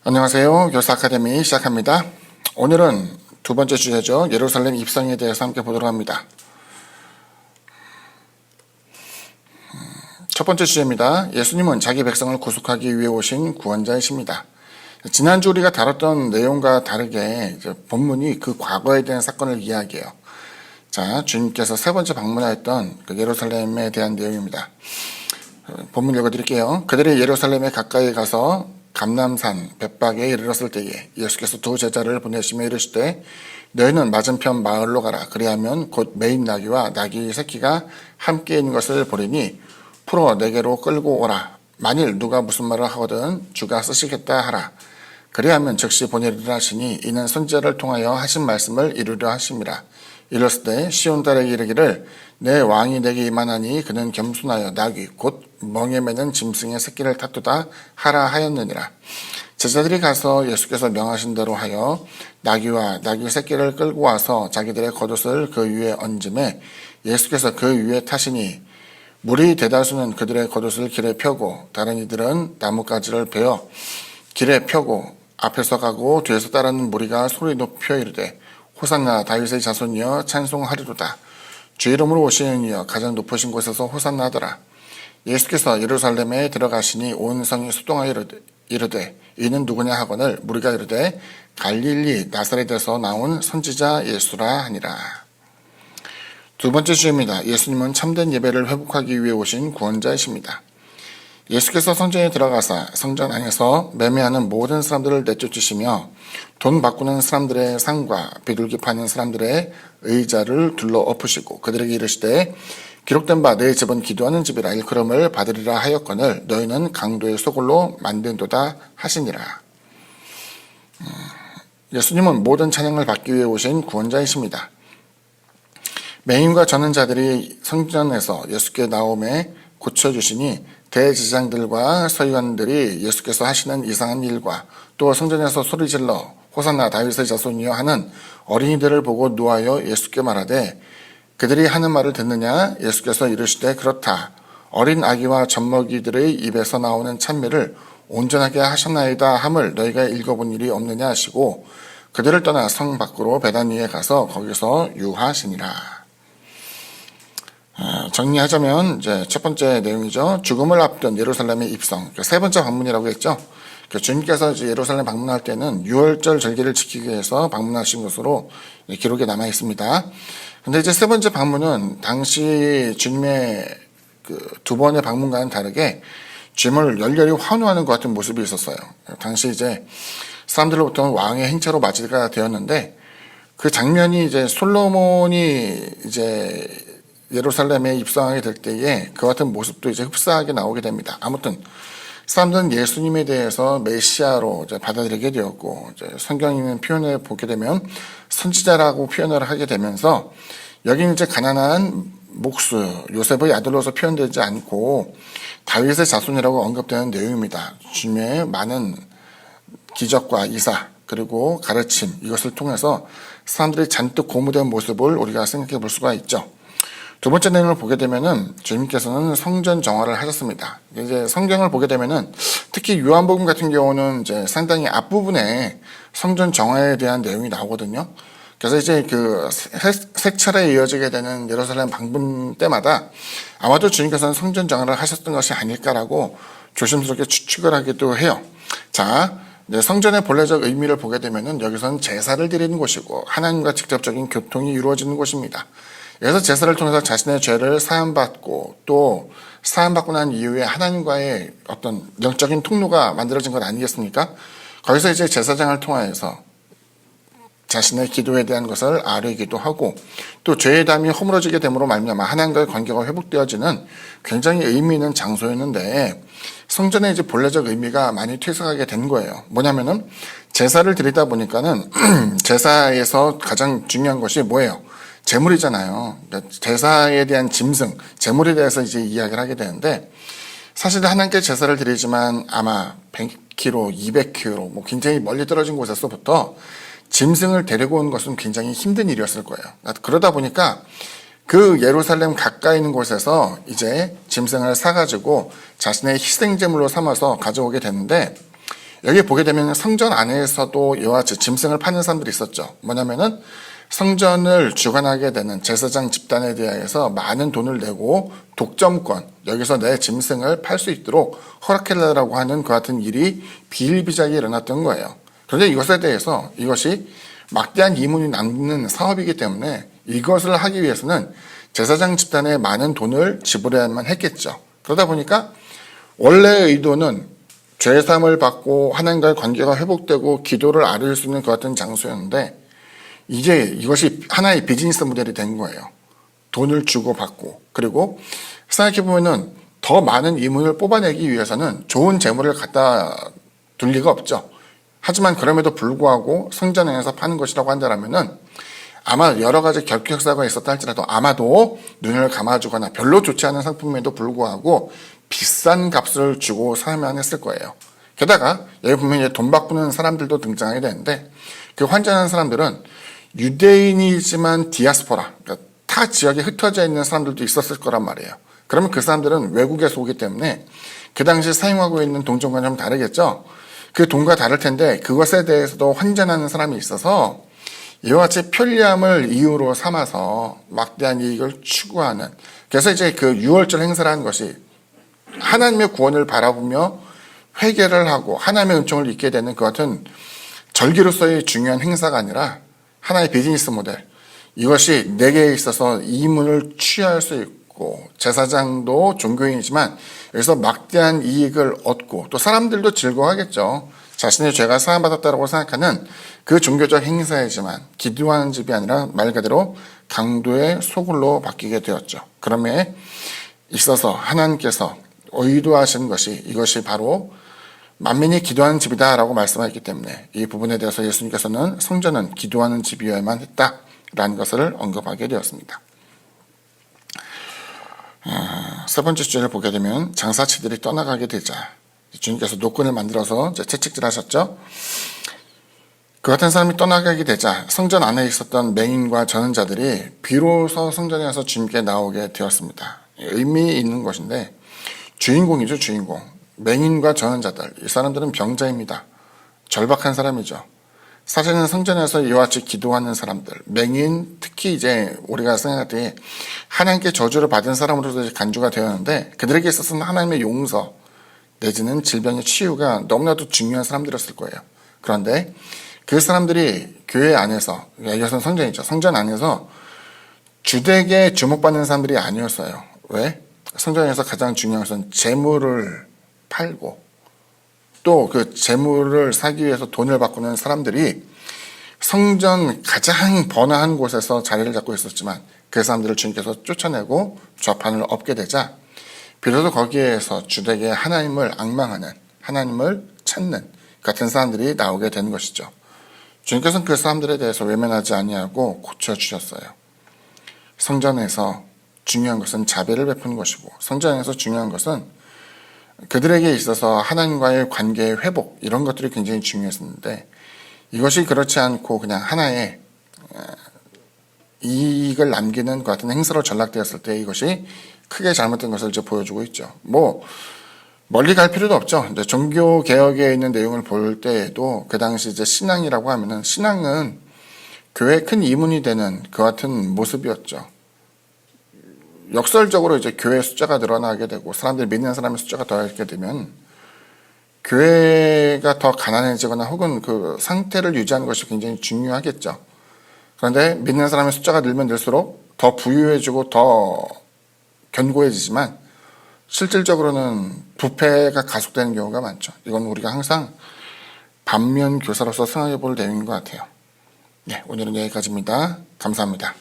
안녕하세요. 교사 아카데미 시작합니다. 오늘은 두 번째 주제죠. 예루살렘 입성에 대해서 함께 보도록 합니다. 첫 번째 주제입니다. 예수님은 자기 백성을 구속하기 위해 오신 구원자이십니다. 지난주 우리가 다뤘던 내용과 다르게 본문이 그 과거에 대한 사건을 이야기해요. 자, 주님께서 세 번째 방문하였던 그 예루살렘에 대한 내용입니다. 본문 읽어드릴게요. 그들이 예루살렘에 가까이 가서 감람산 벳박에 이르렀을 때에 예수께서 두 제자를 보내시며 이르시되 너희는 맞은편 마을로 가라. 그리하면 곧 매인 나귀와 나귀 새끼가 함께 있는 것을 보리니 풀어 내게로 끌고 오라. 만일 누가 무슨 말을 하거든 주가 쓰시겠다 하라. 그리하면 즉시 보내리라 하시니 이는 선지자를 통하여 하신 말씀을 이루려 하심이라. 이르시되 시온딸에게 이르기를 내 왕이 내게 임하나니 그는 겸손하여 나귀 곧 멍에 매는 짐승의 새끼를 탔도다 하라 하였느니라. 제자들이 가서 예수께서 명하신 대로 하여 나귀와 나귀 새끼를 끌고 와서 자기들의 겉옷을 그 위에 얹음에 예수께서 그 위에 타시니 무리 대다수는 그들의 겉옷을 길에 펴고 다른 이들은 나뭇가지를 베어 길에 펴고 앞에서 가고 뒤에서 따르는 무리가 소리 높여 이르되 호산나 다윗의 자손이여 찬송하리로다. 주 이름으로 오시는 이여 가장 높으신 곳에서 호산나 하더라. 예수께서 예루살렘에 들어가시니 온 성이 수동하여 이르되 이는 누구냐 하거늘 무리가 이르되 갈릴리 나사렛에서 나온 선지자 예수라 하니라. 두 번째 주제입니다. 예수님은 참된 예배를 회복하기 위해 오신 구원자이십니다. 예수께서 성전에 들어가사 성전 안에서 매매하는 모든 사람들을 내쫓으시며 돈 바꾸는 사람들의 상과 비둘기 파는 사람들의 의자를 둘러 엎으시고 그들에게 이르시되 기록된 바 내 집은 기도하는 집이라 일컬음을 받으리라 하였거늘 너희는 강도의 소굴로 만든도다 하시니라. 예수님은 모든 찬양을 받기 위해 오신 구원자이십니다. 맹인과 저는 자들이 성전에서 예수께 나오매 고쳐주시니 대제사장들과 서기관들이 예수께서 하시는 이상한 일과 또 성전에서 소리질러 호산나 다윗의 자손이여 하는 어린이들을 보고 노하여 예수께 말하되 그들이 하는 말을 듣느냐? 예수께서 이르시되 그렇다. 어린 아기와 젖먹이들의 입에서 나오는 찬미를 온전하게 하셨나이다 함을 너희가 읽어본 일이 없느냐 하시고 그들을 떠나 성 밖으로 베다니에 가서 거기서 유하시니라. 정리하자면 이제 첫 번째 내용이죠. 죽음을 앞둔 예루살렘의 입성. 세 번째 방문이라고 했죠. 주님께서 이제 예루살렘 방문할 때는 유월절 절기를 지키기 위해서 방문하신 것으로 기록에 남아 있습니다. 근데 이제 세 번째 방문은 당시 주님의 그 두 번의 방문과는 다르게 주님을 열렬히 환호하는 것 같은 모습이 있었어요. 당시 이제 사람들로부터는 왕의 행차로 맞이가 되었는데 그 장면이 이제 솔로몬이 이제 예루살렘에 입성하게 될 때에 그 같은 모습도 이제 흡사하게 나오게 됩니다. 아무튼 사람들은 예수님에 대해서 메시아로 이제 받아들이게 되었고 이제 성경에 있는 표현을 보게 되면 선지자라고 표현을 하게 되면서 여기는 이제 가난한 목수 요셉의 아들로서 표현되지 않고 다윗의 자손이라고 언급되는 내용입니다. 주님의 많은 기적과 이사 그리고 가르침 이것을 통해서 사람들이 잔뜩 고무된 모습을 우리가 생각해 볼 수가 있죠. 두 번째 내용을 보게 되면은 주님께서는 성전 정화를 하셨습니다. 이제 성경을 보게 되면은 특히 요한복음 같은 경우는 이제 상당히 앞부분에 성전 정화에 대한 내용이 나오거든요. 그래서 이제 그 세 차례 이어지게 되는 예루살렘 방문 때마다 아마도 주님께서는 성전 정화를 하셨던 것이 아닐까라고 조심스럽게 추측을 하기도 해요. 자, 이제 성전의 본래적 의미를 보게 되면은 여기서는 제사를 드리는 곳이고 하나님과 직접적인 교통이 이루어지는 곳입니다. 그래서 제사를 통해서 자신의 죄를 사함받고 또 사함받고 난 이후에 하나님과의 어떤 영적인 통로가 만들어진 것 아니겠습니까? 거기서 이제 제사장을 통하여서 자신의 기도에 대한 것을 아뢰기도 하고 또 죄의 담이 허물어지게 됨으로 말미암아 하나님과의 관계가 회복되어지는 굉장히 의미 있는 장소였는데 성전의 이제 본래적 의미가 많이 퇴색하게 된 거예요. 뭐냐면은 제사를 드리다 보니까는 제사에서 가장 중요한 것이 뭐예요? 제물이잖아요. 그러니까 제사에 대한 짐승, 제물에 대해서 이제 이야기를 하게 되는데 사실 하나님께 제사를 드리지만 아마 100km, 200km 뭐 굉장히 멀리 떨어진 곳에서부터 짐승을 데리고 온 것은 굉장히 힘든 일이었을 거예요. 그러다 보니까 그 예루살렘 가까이 있는 곳에서 이제 짐승을 사가지고 자신의 희생제물로 삼아서 가져오게 됐는데 여기 보게 되면 성전 안에서도 이와 같이 짐승을 파는 사람들이 있었죠. 뭐냐면은 성전을 주관하게 되는 제사장 집단에 대해서 많은 돈을 내고 독점권, 여기서 내 짐승을 팔 수 있도록 허락해달라고 하는 그 같은 일이 비일비재하게 일어났던 거예요. 그런데 이것에 대해서 이것이 막대한 이문이 남는 사업이기 때문에 이것을 하기 위해서는 제사장 집단에 많은 돈을 지불해야만 했겠죠. 그러다 보니까 원래의 의도는 죄사함을 받고 하나님과의 관계가 회복되고 기도를 아뢰을 수 있는 그 같은 장소였는데 이제 이것이 하나의 비즈니스 모델이 된 거예요. 돈을 주고 받고, 그리고 생각해보면은 더 많은 이문을 뽑아내기 위해서는 좋은 재물을 갖다 둘 리가 없죠. 하지만 그럼에도 불구하고 성전에서 파는 것이라고 한다면은 아마 여러 가지 결격사가 있었다 할지라도 아마도 눈을 감아주거나 별로 좋지 않은 상품에도 불구하고 비싼 값을 주고 사야만 했을 거예요. 게다가 여기 보면 돈 바꾸는 사람들도 등장하게 되는데 그 환전하는 사람들은 유대인이지만 디아스포라, 그러니까 타 지역에 흩어져 있는 사람들도 있었을 거란 말이에요. 그러면 그 사람들은 외국에서 오기 때문에 그 당시 사용하고 있는 동전과 좀 다르겠죠. 그 돈과 다를 텐데 그것에 대해서도 환전하는 사람이 있어서 이와 같이 편리함을 이유로 삼아서 막대한 이익을 추구하는, 그래서 이제 그 유월절 행사를 하는 것이 하나님의 구원을 바라보며 회개를 하고 하나님의 은총을 잊게 되는 그 같은 절기로서의 중요한 행사가 아니라 하나의 비즈니스 모델, 이것이 내게 있어서 이문을 취할 수 있고 제사장도 종교인이지만 여기서 막대한 이익을 얻고 또 사람들도 즐거워하겠죠. 자신의 죄가 사함받았다고 생각하는 그 종교적 행사이지만 기도하는 집이 아니라 말 그대로 강도의 소굴로 바뀌게 되었죠. 그럼에 있어서 하나님께서 의도하신 것이 이것이 바로 만민이 기도하는 집이다라고 말씀하셨기 때문에 이 부분에 대해서 예수님께서는 성전은 기도하는 집이어야만 했다라는 것을 언급하게 되었습니다. 세 번째 주제를 보게 되면 장사치들이 떠나가게 되자 주님께서 노끈을 만들어서 이제 채찍질하셨죠. 그 같은 사람이 떠나가게 되자 성전 안에 있었던 맹인과 전은자들이 비로소 성전에 와서 주님께 나오게 되었습니다. 의미 있는 것인데 주인공이죠, 주인공. 맹인과 전은자들, 이 사람들은 병자입니다. 절박한 사람이죠. 사실은 성전에서 이와 같이 기도하는 사람들, 맹인, 특히 이제 우리가 생각할 때 하나님께 저주를 받은 사람으로서 간주가 되었는데 그들에게 있어서는 하나님의 용서 내지는 질병의 치유가 너무나도 중요한 사람들이었을 거예요. 그런데 그 사람들이 교회 안에서, 이것은 성전이죠. 성전 안에서 주되게 주목받는 사람들이 아니었어요. 왜? 성전에서 가장 중요한 것은 재물을 팔고 또 그 재물을 사기 위해서 돈을 바꾸는 사람들이 성전 가장 번화한 곳에서 자리를 잡고 있었지만 그 사람들을 주님께서 쫓아내고 좌판을 엎게 되자 비로소 거기에서 주되게 하나님을 앙망하는, 하나님을 찾는 같은 사람들이 나오게 되는 것이죠. 주님께서는 그 사람들에 대해서 외면하지 아니하고 고쳐주셨어요. 성전에서 중요한 것은 자비를 베푸는 것이고 성전에서 중요한 것은 그들에게 있어서 하나님과의 관계의 회복, 이런 것들이 굉장히 중요했었는데 이것이 그렇지 않고 그냥 하나의 이익을 남기는 것 같은 행사로 전락되었을 때 이것이 크게 잘못된 것을 이제 보여주고 있죠. 멀리 갈 필요도 없죠. 이제 종교 개혁에 있는 내용을 볼 때에도 그 당시 이제 신앙이라고 하면은 신앙은 교회의 큰 이문이 되는 그 같은 모습이었죠. 역설적으로 이제 교회 숫자가 늘어나게 되고 사람들이 믿는 사람의 숫자가 더하게 되면 교회가 더 가난해지거나 혹은 그 상태를 유지하는 것이 굉장히 중요하겠죠. 그런데 믿는 사람의 숫자가 늘면 늘수록 더 부유해지고 더 견고해지지만 실질적으로는 부패가 가속되는 경우가 많죠. 이건 우리가 항상 반면 교사로서 생각해 볼 내용인 것 같아요. 네, 오늘은 여기까지입니다. 감사합니다.